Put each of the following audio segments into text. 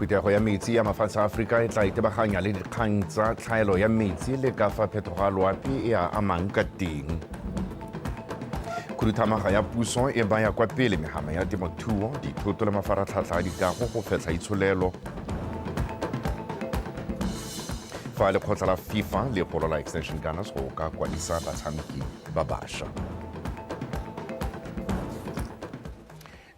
Phuthego ya metsi ya mafatshe a Afrika e tla itebaganya le dikgang tsa tlhaelo ya metsi le ka fa phetogo ya loapi e a amang ka teng. Khuduthamaga ya puso e baya kwa pele megama ya temothuo, dithoto le mafaratlhatlha a dikago go fetlha itsholelo. Fa lekgotla la FIFA le golola Extension Gunners go ka kwadisa batshameki ba bašwa.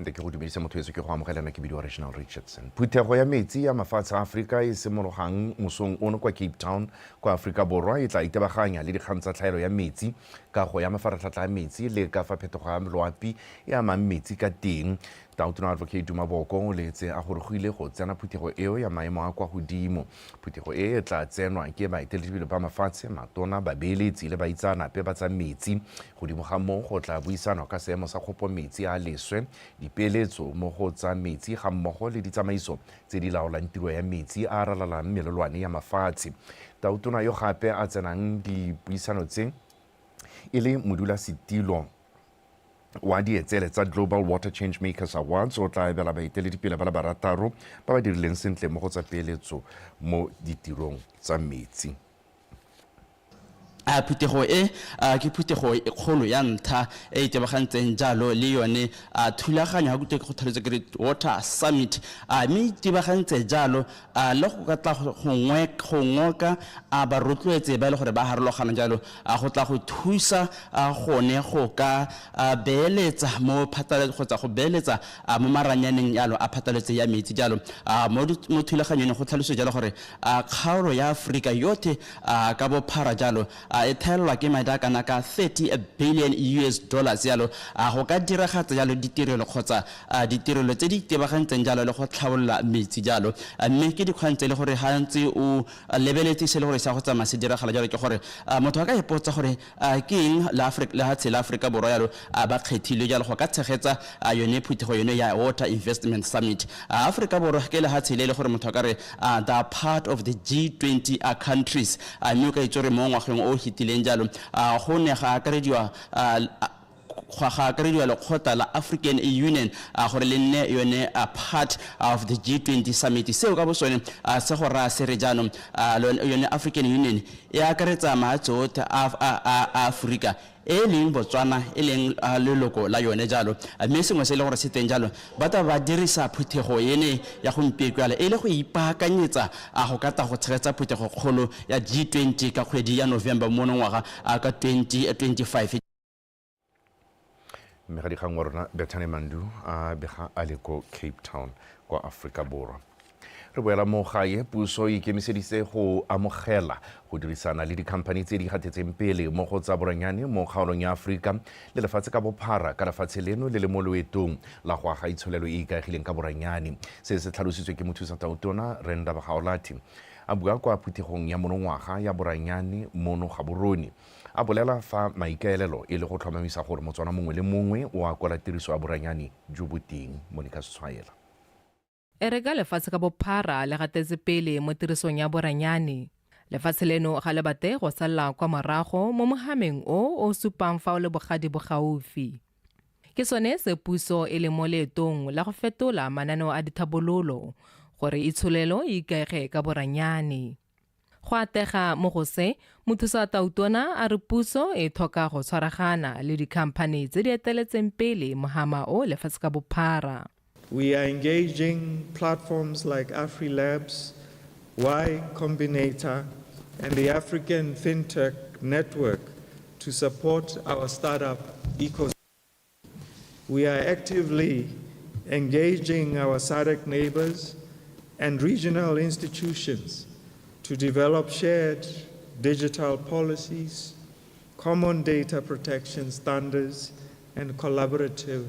Ke go dumedisa motho yeso ke go amogelana ke bidiwa Regional Richardson. Phuthego ya metsi ya mafatshe a Afrika e simologang mosong ono kwa Cape Town kwa Afrika Borwa e tla itebaganya le dikgang tsa tlhaelo ya metsi, kago ya mafaratlhatlha a metsi le ka fa phetogo ya loapi e amang metsi ka teng. Tautona Advocate Dumaboko o letse a gore go ile go tsena phuthego eo ya maemo a kwa godimo. Phuthego e tla tsenwa ke baeteledipele ba mafatshe, matona, babeeletsi le baitsanape ba tsa metsi. Godimo ga moo go tla buisanwa ka seemo sa kgopo metsi a leswe, dipeeletso mo go tsa metsi ga mmogo le ditsamaiso tse di laolang tiro ya metsi a ralalang melelwane ya mafatshe. Tautona yo gape a tsenang dipuisano tse e le modulasetilo wa dietsele tsa Global Water Change Makers Awards o tla ebela baeteledipele ba le barataro ba ba dirileng sentle mo go tsa peeletso mo ditirong tsa metsi. Phuthego e ke phuthego e kgolo ya ntlha e itebagantseng jalo le yone thulaganyo ga go tlhaletse ke Water Summit mme itebagantse jalo le go ka tla go ngoka ba rotloetse ba le gore ba harologana jalo go tla go thusa gone go ka beeletsa mo phataletse go tsa go beeletsa mo maranyaneng jalo a phataletse ya metsi jalo mo thulaganyong go tlhalose jalo gore kgaolo ya Afrika yotlhe ka bophara jalo e thelwa ke madi a kana ka $30 billion yalo go ka diragatsa jalo ditirelo kgotsa ditirelo tse di itebagantseng jalo le go tlhaolla metsi jalo mme ke dikgang tse le gore ha ntse o lebeletse se le gore sa go tsamaya se diragala jalo ke gore motho a ka ipotsa gore ke eng la Afrika Borwa jalo ba kgethilwe jalo go ka tshegetsa yone phuthego yone ya Water Investment Summit. Afrika Borwa ke le hatshe le gore motho ka re they are part of the G20 countries mme ka itse re mo ngwageng o hitileng jalo go ne ga akarediwa lekgotla la African Union gore le nne yone part of the G20 summit. Seo ka bosone se go ra se re jaanong yone African Union e akaretsa matsho otlhe a Afrika e leng Botswana e leng leloko la yone jalo mme sengwe se le gore se teng jalo ba dirisa phuthego ene ya gompieko yalo e le go ipaakanyetsa go ka go tshegetsa phuthego kgolo ya G20 ka kgwedi ya November mo ngwaga ka 2025. Mme ga dikgang wa rona Bethany Mandu a bega a le ko Cape Town kwa Afrika Borwa. Re boela mo gae puso e ikemiseditse go amogela go dirisana le dikhamphani tse di gatetseng pele mo go tsa boranyane mo kgaolong ya Afrika le lefatshe ka bophara ka lefatshe leno le le mo loetong la go aga itsholelo e ikaegileng ka boranyane. Se se tlhalositswe ke mothusa tautona Renda Bagaolati a bua kwa phuthegong ya monongwaga ya boranyane mono Gaborone. A bolela fa maikaelelo e le go tlhomamisa gore Motswana mongwe le mongwe o a kwala tiriso ya boranyane jo bo teng. Monica Setswaela e re ka lefatshe ka bophara le gatetse pele mo tirisong ya boranyane. Lefatshe leno ga le bate go sala kwa morago mo mohameng o supang fa o le bogadi bo gaufi. Ke sone se puso e le mo leetong la go fetola mananeo a dithabololo gore itsholelo e ikaege ka boranyane. Go atega mo go se mothusa tautona a re puso e tlhoka go tshwaragana le dikhamphani tse di eteletseng pele mohama o lefatshe ka bophara. We are engaging platforms like AfriLabs, Y Combinator, and the African FinTech Network to support our startup ecosystem. We are actively engaging our SADC neighbors and regional institutions to develop shared digital policies, common data protection standards, and collaborative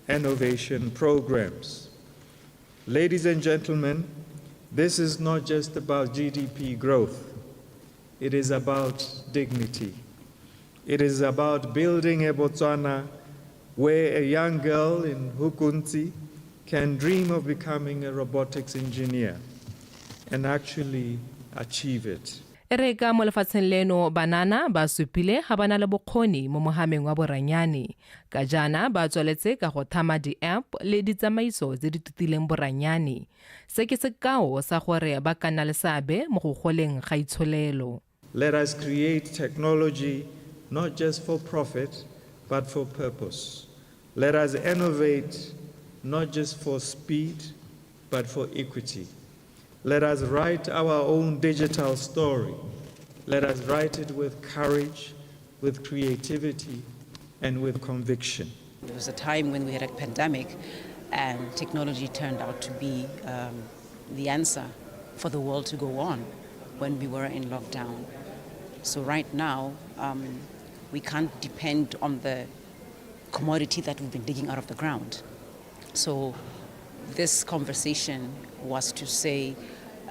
innovation programs. Ladies and gentlemen, this is not just about GDP growth. It is about dignity. It is about building a Botswana where a young girl in Hukunzi can dream of becoming a robotics engineer and actually achieve it. E re ka mo lefatsheng leno banana ba supile ga bana le bokgoni mo mohameng wa boranyane ka jana ba tsweletse ka go thama di-app le ditsamaiso tse di tutileng boranyane se ke sekao sa gore ba ka nna le seabe mo go goleng ga itsholelo. Let us create technology not just for profit but for purpose. Let us innovate not just for speed but for equity. Let us write our own digital story. Let us write it with courage, with creativity, and with conviction. There was a time when we had a pandemic and technology turned out to be the answer for the world to go on when we were in lockdown. So right now, we can't depend on the commodity that we've been digging out of the ground. So this conversation was to say,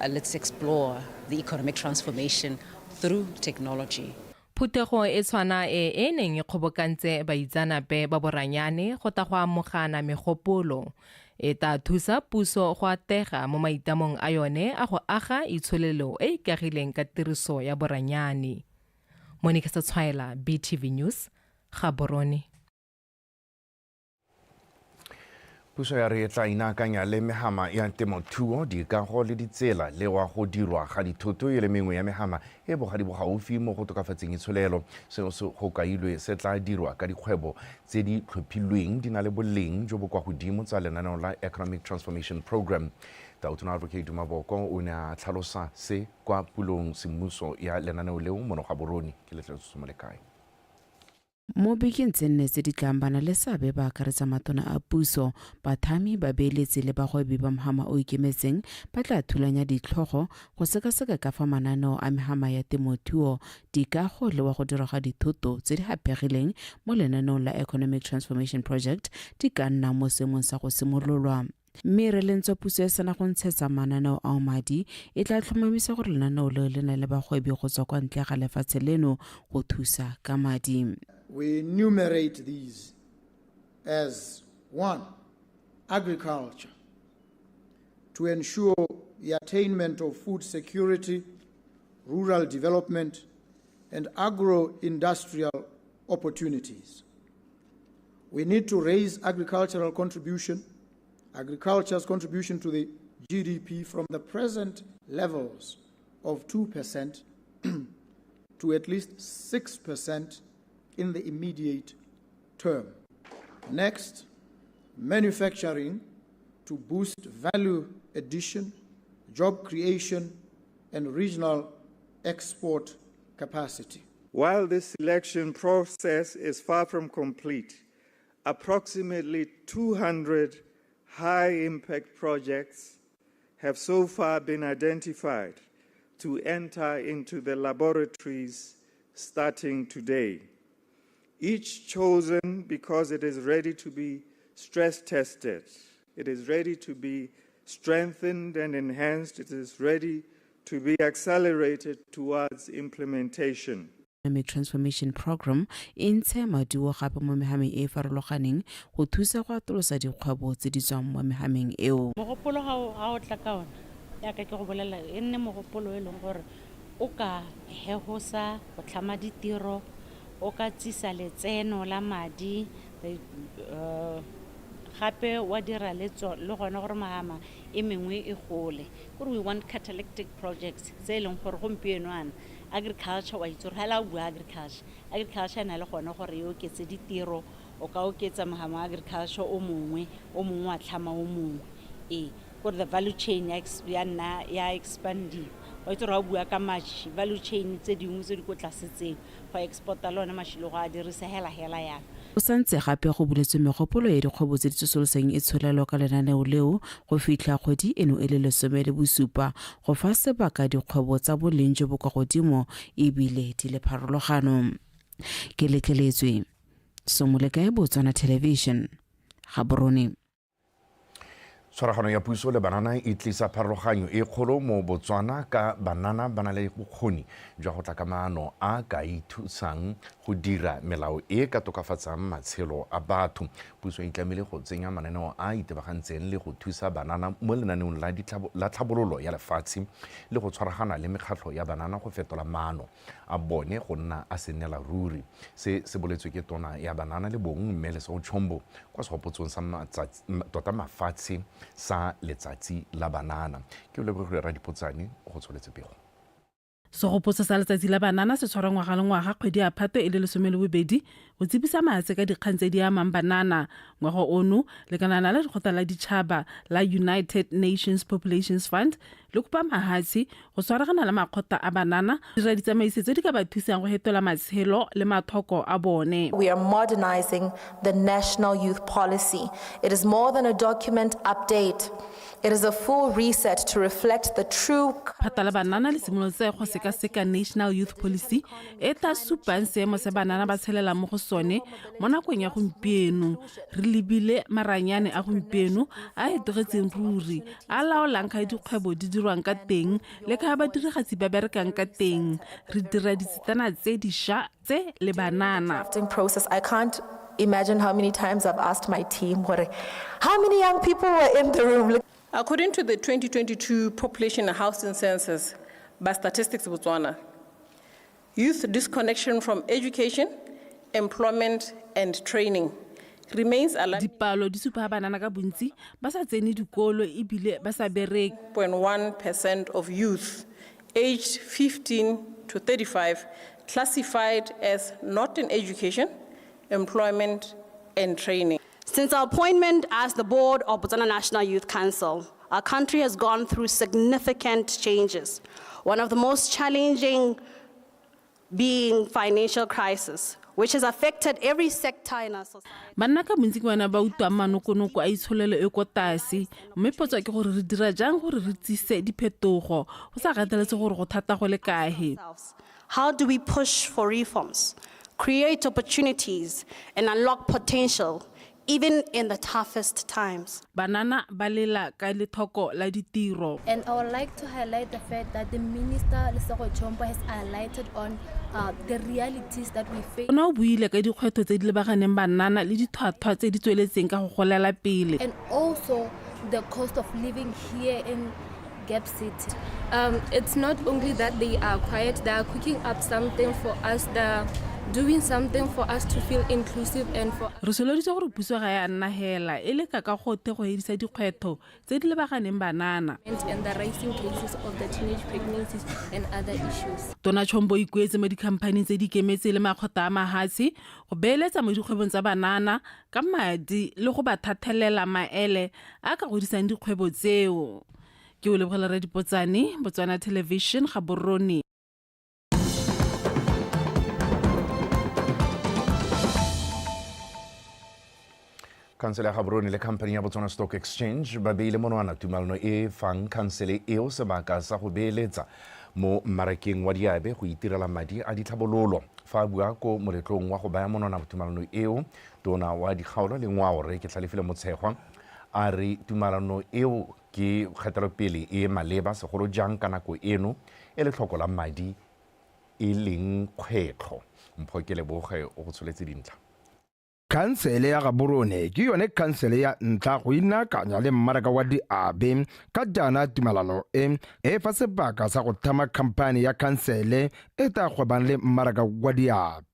let's explore the economic transformation through technology. Phuthego e tshwana e neng e kgobokantse baitsanape ba boranyane go ta go amogana megopolo e ta thusa puso go atega mo maitamong a yone a go aga itsholelo e ikagileng ka tiriso ya boranyane. Monica Satswaela, BTV News, Gaborone. Puso ya re tla inakanya le mehama ya temothuo dikago le ditsela le wa go dirwa ga dithoto le mengwe ya mehama e bogadi bogaufi mo go tokafatseng itsholelo seo se go kailwe se tla dirwa ka dikgwebo tse di tlhophilweng di na le boleng jo bo kwa godimo tsa lenaneo la Economic Transformation Program. Tautona Advocate Maboko o ne a tlhalosa se kwa pulong semmuso ya lenaneo leo mo Gaborone ke letleletse mo lekae. Mo bekeng tse nne tse di tlang bana le seabe ba akaretsa matona a puso bathami ba beeletsi le bagwebi ba mohama o ikemetseng ba tla thulanya ditlhogo go sekaseka ka fa mananeo a mehama ya temothuo dikago le wa go dira ga dithoto tse di hapegileng mo lenaneong la Economic Transformation Project di ka nna mo seemong sa go simololwa. Mme re lentswe puso e sena go ntshetsa mananeo a madi e tla tlhomamisa gore lenaneo leo le na le bagwebi go tswa kwa ntle ga lefatshe leno go thusa ka madi. We enumerate these as 1, agriculture, to ensure the attainment of food security, rural development, and agro-industrial opportunities. We need to raise agriculture's contribution to the GDP from the present levels of 2% to at least 6% in the immediate term. Next, manufacturing to boost value addition, job creation, and regional export capacity. While this selection process is far from complete, approximately 200 high-impact projects have so far been identified to enter into the laboratories starting today. Each chosen because it is ready to be stress-tested, it is ready to be strengthened and enhanced, it is ready to be accelerated towards implementation. Economic Transformation Program e ntshe maduo gape mo mehameng e farologaneng go thusa go atolosa dikgwebo tse di tswang mo mehameng eo. Mogopolo ga o tla ka ona ya ka ke go bolela e nne mogopolo e leng gore o ka hehosa go tlhama ditiro o ka tsisa letseno la madi gape wa dira le gona gore mahama e mengwe e gole gore we want catalytic projects tse e leng gore gompieno ana agriculture wa itse gore ha la bua agriculture na le gona gore yo ke tse ditiro o ka oketsa mahama agriculture o mongwe wa tlhama o mongwe gore the value chain ya expanding wa itse gore ha bua ka mashi value chain tse dingwe tse di go tlasetseng go exporta lona mashilo go a dirisa hela yana o santse gape go buletswe megopolo ya dikgwebo tse di tsosoloseng e tsholelo ka lenaneo leo go fitlha kgwedi eno e le 17 go fa sebaka dikgwebo tsa boleng jo bo kwa godimo e bile di le pharologano. Ke letleletswe Somoleka Botswana Television, Gaborone. Tshwaragano ya puso le banana e tlisa pharologanyo e kgolo mo Botswana ka banana ba na le bokgoni jwa go tla ka maano a ka ithusang go dira melao e ka tokafatsang matshelo a batho. Puso e tlamehile go tsenya mananeo a itebagantseng le go thusa banana mo lenaneong la tlhabololo ya lefatshe le go tshwaragana le mekgatlho ya banana go fetola maano a bone go nna a se nnela ruri. Se boletswe ke tona ya banana le bong Mmele Chombo kwa segopotsong sa tota mafatshe sa letsatsi la banana. Ke Lebohile Radipotsane go tsholetse pego. Segopotso sa letsatsi la banana se tshwarwa ngwaga le ngwaga kgwedi ya Phatwe e le 12 go tsebisa maatse ka dikgang tse di amang banana. Ngwaga ono lekanana la dikgotla la ditšhaba la United Nations Populations Fund le kopa mahatshe go tshwaragana le makgotla a banana dira ditsamaiso tse di ka ba thusang go hetola matshelo le mathoko a bone. We are modernizing the National Youth Policy. It is more than a document update. It is a full reset to reflect the true. Phata la banana le simolotse go sekaseka National Youth Policy e tla supang seemo se banana ba tshelela mo go sone mo nakong ya gompieno. Re lebile maranyane a gompieno a etegetseng ruri a laolang ka dikgwebo di dirwang ka teng le ka ba dirigatsi ba berekang ka teng. Re dira ditsitana tse dišwa tse le banana. Process. I can't imagine how many times I've asked my team, how many young people were in the room. According to the 2022 Population and Housing Census by Statistics Botswana, youth disconnection from education, employment and training remains alive. Dipalo di supa banana ka bontsi ba sa tsene dikolo ebile ba sa bereke. 0.1% of youth aged 15 to 35 classified as not in education, employment and training. Since our appointment as the board of Botswana National Youth Council, our country has gone through significant changes. One of the most challenging being financial crisis, which has affected every sector in our society. Banna ka bontsi ke bona ba utwa manokonoko a itsholelo e ko tase mme potso ke gore re dira jang gore re tsise diphetogo go sa gateletse gore go thata go le kae. How do we push for reforms, create opportunities and unlock potential even in the toughest times? Banana balela ka lethoko la ditiro. And I would like to highlight the fact that the Minister Lesego Chombo has highlighted on the realities that we face. Ona o buile ka dikgwetlho tse di lebaganeng banana le dithwathwa tse di tsweletseng ka go golela pele. And also the cost of living here in Gap City. It's not only that they are quiet, they are cooking up something for us, they're doing something for us to feel inclusive and for re soloditse gore puso ga ya nna hela e le ka ka gote go edisa dikgwetho tse di lebaganeng banana and the rising cases of the teenage pregnancies and other issues. Tona Chombo ikuetse mo dikhamphane tse di kemetse le makgotla a mahatsi go beeletsa mo dikgwebong tsa banana ka madi le go ba thathelela maele a ka godisang dikgwebo tseo. Ke o Lebohile Radipotsane, Botswana Television, Gaborone. Kansele ya Gaborone le company ya Botswana Stock Exchange ba beile monwana tumalano e fang kansele eo sebaka sa go beeletsa mo mmarakeng wa diabe go itirela madi a ditlhabololo. Fa bua ko moletlong wa go baya monwana tumalano eo tona wa dikgaolo le ngwao re ke tlalefile motshegwa a re tumalano eo ke kgatelopele e maleba segolo jang ka nako eno e le tlhoko la madi e leng kgwetlho. Mphokele boge o go tsholetse dintlha. Kansele ya Gaborone ke yone kansele ya ntla go inakanya le mmaraka wa diabe ka jana tumalano e fa sebaka sa go thama kampane ya kansele e ta gwebang le mmaraka wa diabe.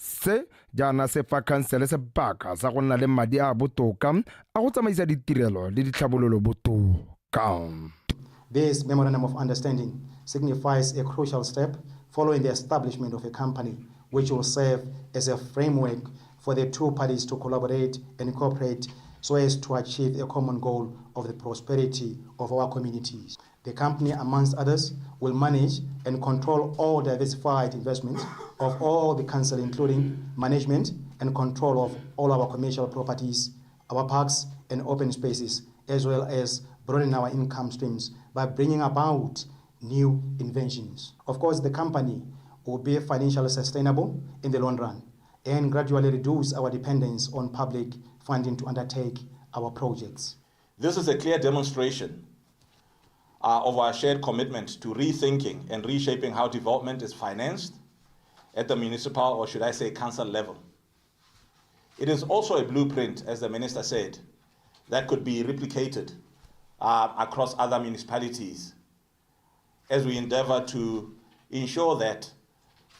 Se jana se fa kansele sebaka sa go nna le madi a botoka a go tsamaisa ditirelo le ditlhabololo botoka. This memorandum of understanding signifies a crucial step following the establishment of a company which will serve as a framework for the two parties to collaborate and cooperate so as to achieve a common goal of the prosperity of our communities. The company, amongst others, will manage and control all diversified investments of all the council, including management and control of all our commercial properties, our parks and open spaces, as well as broaden our income streams by bringing about new inventions. Of course, the company will be financially sustainable in the long run and gradually reduce our dependence on public funding to undertake our projects. This is a clear demonstration of our shared commitment to rethinking and reshaping how development is financed at the municipal, or should I say council level. It is also a blueprint, as the Minister said, that could be replicated across other municipalities as we endeavor to ensure that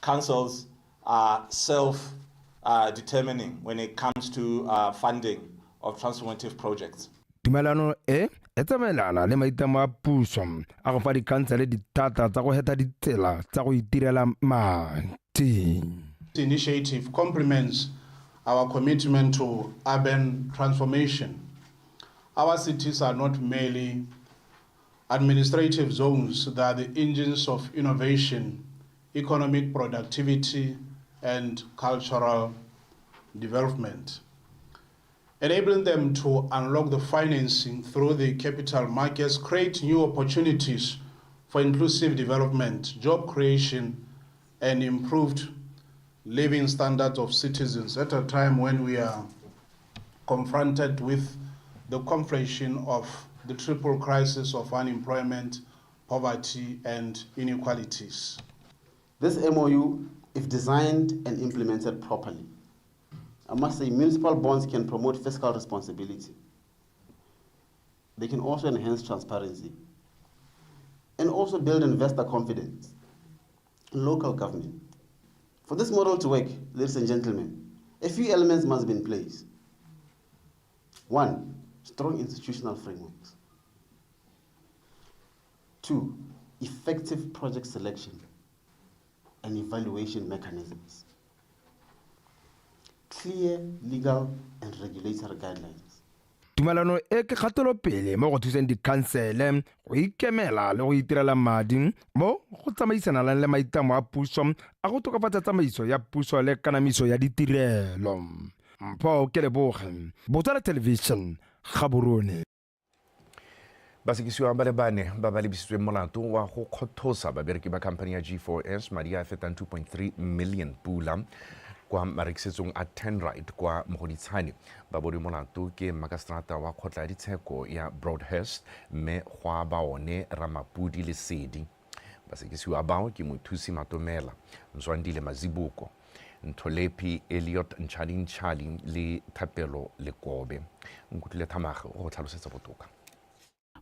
councils are self-determining when it comes to funding of transformative projects. Tumelano e tsamaelana le maitamo a puso a go fa dikhansele ditata tsa go heta ditsela tsa go itirela madi. This initiative complements our commitment to urban transformation. Our cities are not merely administrative zones, they are the engines of innovation, economic productivity, and cultural development. Enabling them to unlock the financing through the capital markets, create new opportunities for inclusive development, job creation, and improved living standards of citizens at a time when we are confronted with the conflation of the triple crisis of unemployment, poverty, and inequalities. This MOU, if designed and implemented properly, I must say municipal bonds can promote fiscal responsibility. They can also enhance transparency and also build investor confidence in local government. For this model to work, ladies and gentlemen, a few elements must be in place. One, strong institutional frameworks. Two, effective project selection and evaluation mechanisms. Clear legal and regulatory guidelines. Tumelano e ke kgatelopele mo go thuseng dikhansele go ikemela le go itirela madi mo go tsamaisana le maitamo a puso a go tokafatsa tsamaiso ya puso le kanamiso ya ditirelo. Mpho ke leboge Botswana Television Gaborone. Basekisiwa ba le bane ba ba lebisitswe molato wa go khothosa babereki ba company ya G4S madi a fetang 2.3 million pula kwa marekisetsong a 10 right kwa Mogoditshane ba bodi molato ke makastrata wa khotla ditsheko ya Broadhurst mme gwa ba one Ramapudi le Sedi. Basekisiwa bao ke mothusi Matomela Nzwandile Mazibuko Ntholepi Elliot Nchali le Thapelo Lekobe nkutlile thamaga go tlhalosetsa botoka.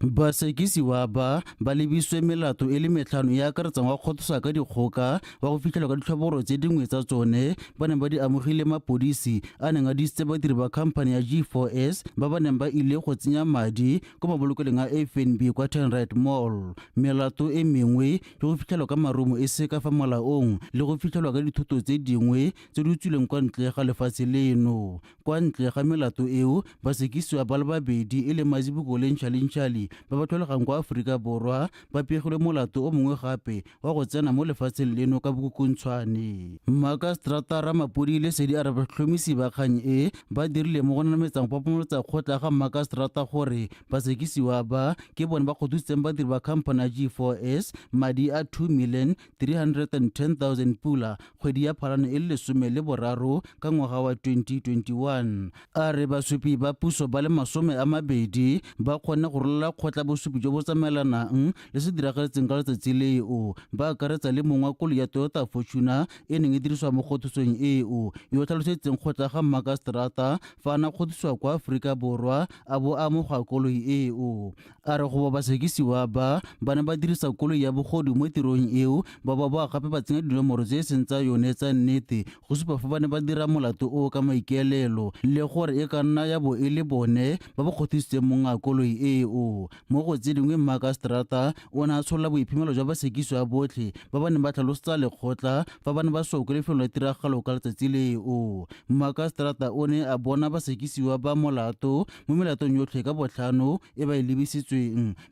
Basekisiwa ba lebiswe melato e le metlhano ya akaretsang wa kgothosa ka dikgoka wa go fitlhelwa ka ditlhoboro tse dingwe tsa tsone ba neng ba di amogile mapodisi a neng a disitse badiri ba khamphane ya G4S ba ba neng ba ile go tsenya madi ko mabolokeleng a FNB kwa 10 Right Mall. Melato e mengwe ke go fitlhelwa ka marumo e se ka fa molaong le go fitlhelwa ka dithoto tse dingwe tse di utswileng kwa ntle ga lefatshe leno. Kwa ntle ga melato eo basekisiwa ba le babedi e le Mazibuko le Ntšhali ba ba tlholegang kwa Aforika Borwa ba pegilwe molato o mongwe gape wa go tsena mo lefatsheng leno ka bokokontshwane. Makastrata Ramapudi le Sedi a re batlhomisi ba kgang e ba dirile mo go nametsang popomolotsa kgotla ga makastrata gore basekisiwa ba ke bone ba kgothusitseng badiri ba khamphane ya G4S madi a 2,310,000 pula kgwedi ya Phalane e le 13 ka ngwaga wa 2021. A re basupi ba puso ba le 20 ba kgone go rolela kgotla bosupi jo bo tsamaelanang le se diragaletseng ka letsatsi leo ba akaretsa le mongwe wa koloi ya Toyota Fortuner e neng e dirisiwa mo kgothosong eo yo tlhalosetseng kgotla ga makastrata fa na kgothosiwa kwa Aforika Borwa a bo amogwa koloi eo. A re go basekisiwa ba ne ba dirisa koloi ya bogodu mo tirong eo ba gape ba tsenya dinomoro tse seng tsa yone tsa nnete go supa fa ba ne ba dira molato o ka maikaelelo le gore e ka nna ya bo e le bone ba ba kgothositseng monga koloi eo. Mo go tse dingwe makastrata o ne a tshola boiphemelo jwa basekisiwa botlhe ba ba neng ba tlhalosetsa lekgotla fa ba ne ba soko lefelo la tiragalo ka letsatsi leo. Makastrata o ne a bona basekisiwa ba molato mo melatong yotlhe ka botlhano e ba e lebisitsweng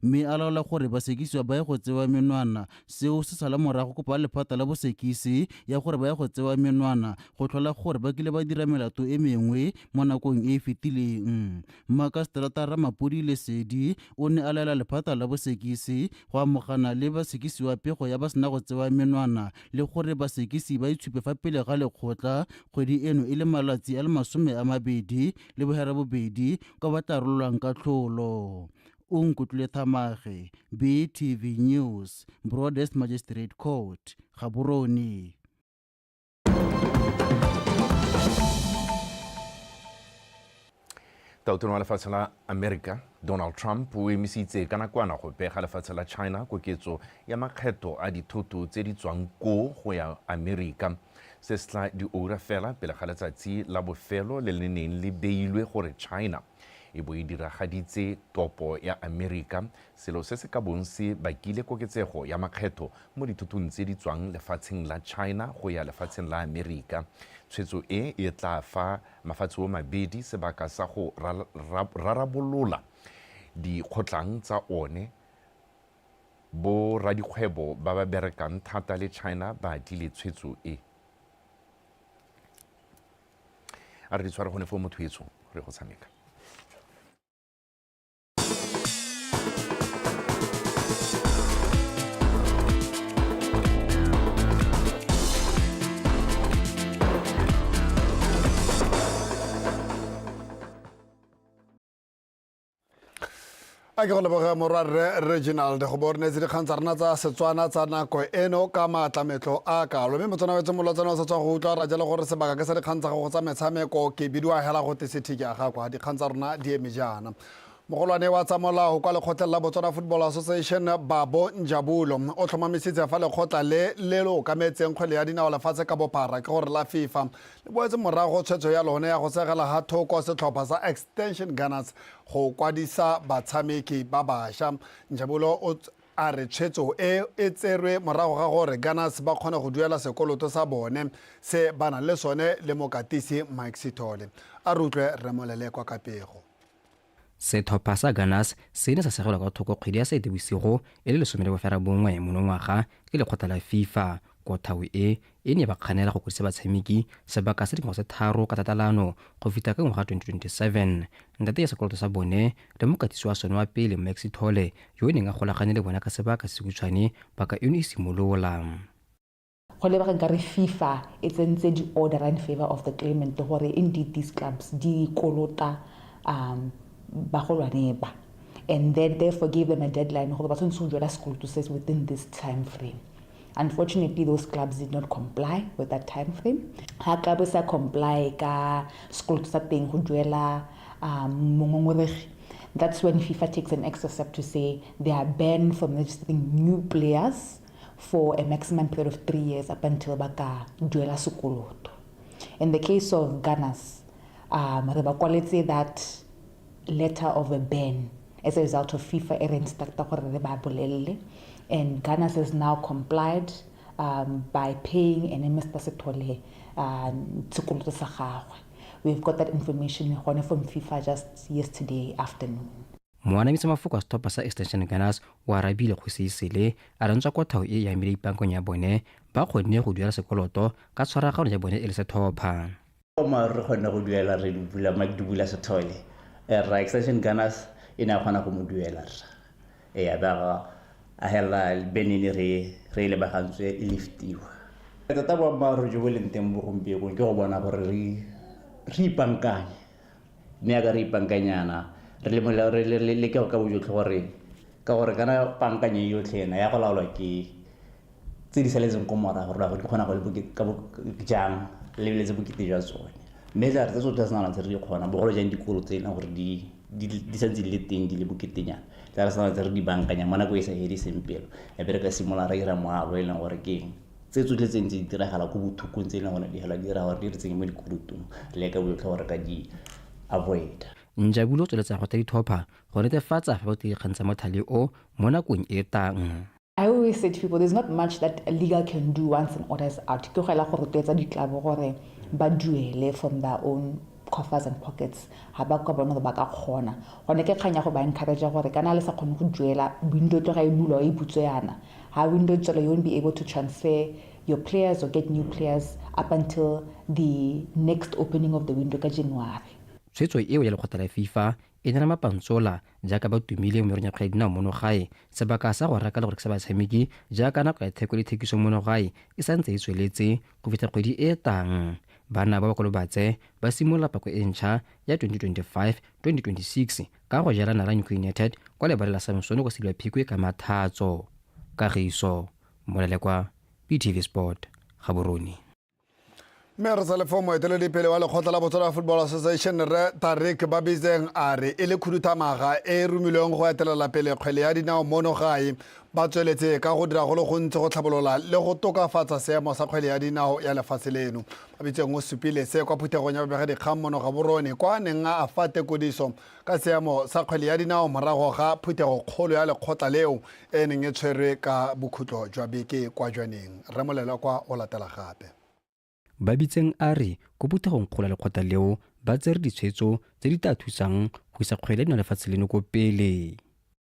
mme a laola gore basekisiwa ba ye go tsewa menwana. Seo se sala morago kopa lephata la bosekisi ya gore ba ye go tsewa menwana go tlhola gore ba kile ba dira melato e mengwe mo nakong e e fetileng. Makastrata Ramapudi le Sedi o ne a laela lephata la bosekisi go amogana le basekisi wa pego ya ba sena go tsewa menwana le gore basekisi ba itshupe fa pele ga lekgotla kgwedi eno e le malatsi a le 20 le bohera bobedi ka ba tlarololwang ka tlholo. O Nkutlwe Thamaga, BTV News, Broadest Magistrate Court, Gaborone. Tautona wa lefatshe la America Donald Trump o emisitse ka nakwana go pega lefatshe la China koketso ya makgetho a dithoto tse di tswang go ya America. Se tla di ora fela pele ga letsatsi la bofelo le le neng le beilwe gore China e bo e diragaditse topo ya America, selo se se ka bonse bakile koketsego ya makgetho mo dithotong tse di tswang lefatsheng la China go ya lefatsheng la America. Tshwetso e tla fa mafatshe o mabedi sebaka sa go rarabolola dikgotlang tsa one. Bo radikgwebo ba ba berekang thata le China ba dile tshwetso e. A re di tshwara gone fo motho etso re go tshameka. a ke go leboga morwarre Reginald go bornetse dikgang tsa rena tsa Setswana tsa nako eno ka maatlametlo a kalo mme motsana wetse molotsana o sa tswa go utlwa ra jela gore sebaka ke sa dikgang tsa go tsa metshameko ke bidiwa hela go tesethiki ya gagwa dikgang tsa rona di eme jana. Mogolwane wa tsa molao kwa lekgotla la Botswana Football Association Babo Njabulo o tlhomamisitse fa lekgotla le lo ka metseng kgwele ya dinao lefatshe ka bophara ke gore la FIFA le boetse morago tshwetso ya lone ya go segela ha thoko setlhopha sa Extension Gunners go kwadisa batshameki ba bašwa. Njabulo o a re tshwetso e tserwe morago ga gore Gunners ba kgone go duela sekoloto sa bone se bana le sone le mokatisi Mike Sithole. A re utlwe re molele kwa Kapego. Setlhopha sa Gunners se ne sa segelwa ka thoko kgwedi ya Seetebosigo e le 11 monongwaga ke lekgotla la FIFA. Kothao e ne ba kganela go kodisa batshameki sebaka se dingwaga tse 3 ka tatalano go feta ka ngwaga 2027. Ntate ya sekoloto sa bone le mokatisi wa sone wa pele Mike Sithole yo neng a golagane le bona ka sebaka se khutshwane baka eno e simolola. Go lebega nkare FIFA e tsentse di order in favor of the claimant gore indeed these clubs di kolota bagolwaneba, and then therefore gave them a deadline gore ba tshwanetse go duela sekoloto se within this time frame. Unfortunately, those clubs did not comply with that time frame. Ha club sa comply ka sekoloto sa teng go duela mongongoregi, that's when FIFA takes an extra step to say they are banned from registering new players for a maximum period of 3 years up until baka duela sekoloto. In the case of Gunners, re ba kwaletse that letter of a ban as a result of FIFA instructor gore re ba bolelle, and Gunners has now complied by paying an Mr. Sithole sekoloto sa gagwe. We've got that information from FIFA just yesterday afternoon. Moanamisa mafoko a setlhopha sa Extension Gunners o arabile go se isele a rantswa kothao e ya mmele ipankong ya bone ba kgonne go duela sekoloto ka tshwaragano ya bone e le setlhopha. Re kgonne go duela re bula Makdubula Sithole ra Extension Gunners ina kgona go mo duela ya ba a hela benini re le bagantswe e liftiwa. Tata ba maro jo le nteng bo gompieno ke go bona gore re ipankanye mme ga re ipankanyana re le mola le ke ka bojotlhe gore ka gore kana pankanye yotlhe ena ya go laolwa ke tse di saletseng go mora gore go kgona go le ka jang le le tse bokete jwa tsone mme tla re tso tsa sana tse re kgona bogolo jang dikolo tse ena gore di santse le teng di le boketenyana tla re sana tse re di bankanya mona go isa hedi sempelo e bere ka simola re ira moalo e leng gore ke tse tsotlhe tse ntse di diragala go bothukong tse e leng gore di hela di dira gore di re tsenge mo dikolotong le ka botlhe gore ka di avoid. Njabulo o tsweletsa go ta dithopa go netefatsa fa ba dirikgantsa mothale o mo nakong e tang. I always say to people, there's not much that a league can do once an order is out. Ke gela gore tletsa ditlabo gore ba duele from their own coffers and pockets ha ba ka bona ba ka kgona gone ke kganya go ba encourage gore kana le sa kgone go duela window to ga e bulwa e butso yana ha window tsela you won't be able to transfer your players or get new players up until the next opening of the window ka January. tshwetso eo ya lekgotla la FIFA e na le mapantsola jaaka ba tumile mo merong ya kgwele ya dinao mono gae sebaka sa go reka le go rekisa batshameki jaaka nako ya theko le thekiso mono gae e santse e tsweletse go fitlha kgwedi e tang. Bana ba bakolobatse ba simolola pako e ntšha ya 2025-2026 ka go jela nala Nuclear United kwa lebale la Samson go silwa phikwe ka mathatso. Kagiso Molelekwa, BTV Sport, Gaborone. mme re sa lefa moeteledipele wa lekgotla la Botswana Football Association re Tarik Babizeng a re e le khuduthamaga e romilweng go etelela pele kgwele ya dinao mono gae ba tsweletse ka go dira go le gontsi go tlhabolola le go tokafatsa seemo sa kgwele ya dinao ya lefatshe leno. Babizeng o supile se kwa phuthegong ya babegedikgang mono Gaborone kwa neng a fa tekodiso ka seemo sa kgwele ya dinao morago ga phuthego kgolo ya lekgotla leo e neng e tshwerwe ka bokhutlo jwa beke kwa jwaneng. Re molela kwa o latela gape. Babitseng a re ko phuthegong kgolo ya lekgotla leo ba tsere ditshwetso tse di tla thusang go isa kgwele ya dinao lefatshe leno ko pele.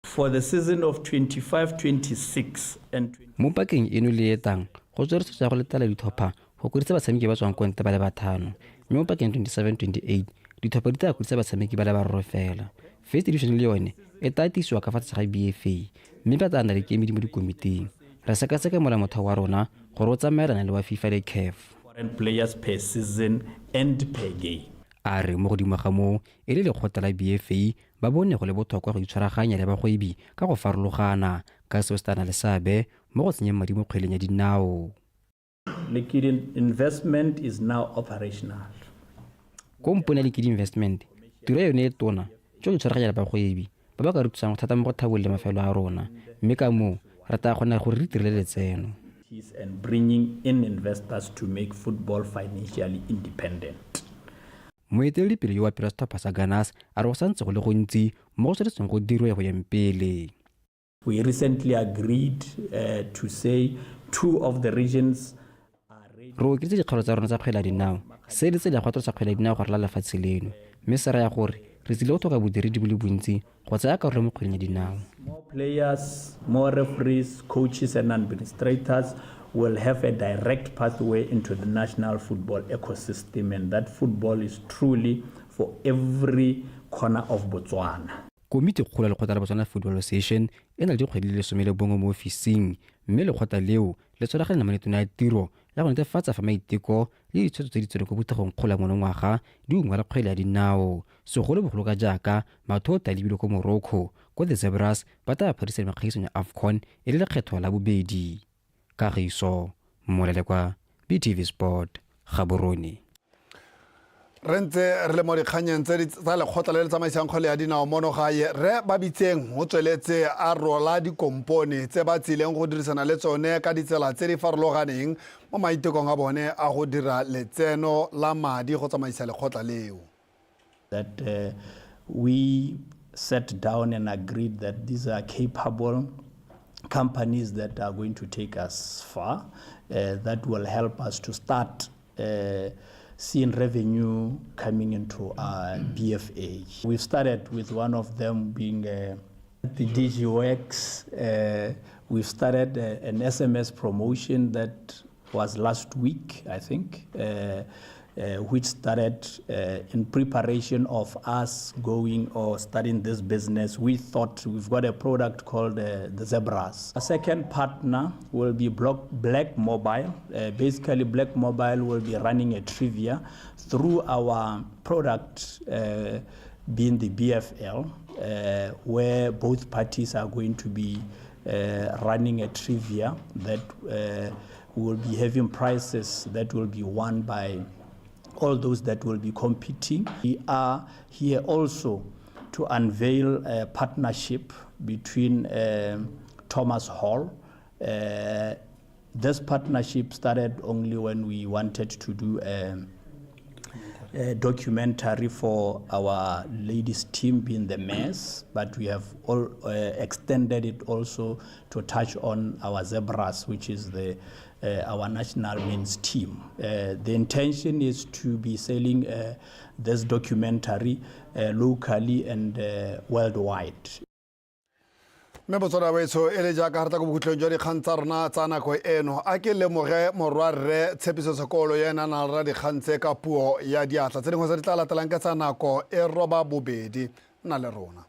For the season of 25-26 and mo pakeng eno le etang go tsere tshwetso ya go letela ditlhopha go kodisa batshameki ba tswang konte ba le bathano, mme mo pakeng 27-28 ditlhopha di tla kodisa batshameki ba le bararo fela. First division le yone e tla tisiwa ka fa tlase ga BFA, mme ba tla nna le kemedi mo dikomiting. Re sekaseka molaotheo wa rona gore o tsamaelana le wa FIFA le CAF. Players per season and per game. A re mo godimo ga moo e le lekgotla la BFA ba bone go le botlhokwa go itshwaraganya le bagwebi ka go farologana ka seo se tana le seabe mo go tsenyeng madi mo kgweleng ya dinao. Liquid investment is now operational. Kompone ya Liquid Investment tiro yone e tona jo go tshwaraganya le bagwebi ba ba ka re thusang go thata mo go thabolle mafelo a rona, mme ka moo re tla kgona gore re itirele letseno and bringing in investors to make football financially independent. Moeteledipele yo wa pele setlhopha sa Gunners a re go santse go le gontsi mo go tshwanetseng go dirwe go yeng pele. We recently agreed to say 2 of the regions re oketse dikgalo tsa rona tsa kgwele ya dinao se le tse di go tlosa kgwele ya dinao go rala lefatshe leno, mme se raya gore re tsile go tlhoka bodiredi bo le bontsi go tsaya karolo mo kgweleng ya dinao. More players, more referees, coaches and administrators will have a direct pathway into the national football ecosystem, and that football is truly for every corner of Botswana. Komiti kgolo ya lekgotla la Botswana Football Association e na le dikgwedi le 11 mo ofising, mme lekgotla leo le tshwaragana le manetone ya tiro ya go netefatsa fa maiteko le ditshwetso tse di tsweleng ko phuthegong kgolo ya monongwaga di ungwela kgwele ya dinao, segolobogolo ka jaaka batho o talebile ko Morocco ko the Zebras ba tla phadisa mekgaisong ya AFCON e le lekgetho la bobedi. Kagiso Molelekwa, BTV Sport, Gaborone. Re ntse re le mo dikganyeng tsa lekgotla le le tsamaisang kgwele ya dinao mono gae re Babitseng go tsweletse a rola dikompone tse ba tsileng go dirisana le tsone ka ditsela tse di farologaneng mo maitekong a bone a go dira letseno la madi go tsamaisa lekgotla leo. That we sat down and agreed that these are capable companies that are going to take us far, that will help us to start seeing revenue coming into our BFA. We've started with one of them being the DigiWorks. We've started an SMS promotion that was last week, I think, which started in preparation of us going or starting this business. We thought we've got a product called the Zebras. A second partner will be Black Mobile. Basically, Black Mobile will be running a trivia through our product being the BFL, where both parties are going to be running a trivia that will be having prizes that will be won by all those that will be competing. We are here also to unveil a partnership between Thomas Hall. This partnership started only when we wanted to do a documentary for our ladies team being the Mares, but we have all extended it also to touch on our Zebras, which is our national men's team. The intention is to be selling this documentary locally and worldwide. mme Botswana baetso e le jaaka re ta go bokhutlong jwa dikgang tsa rona tsa nako eno a ke lemoge morwarre Tshepiso Sekolo yena na ra dikgang tse ka puo ya diatla tse dingwe tse di tla latelang ke tsa nako e roba bobedi nna le rona.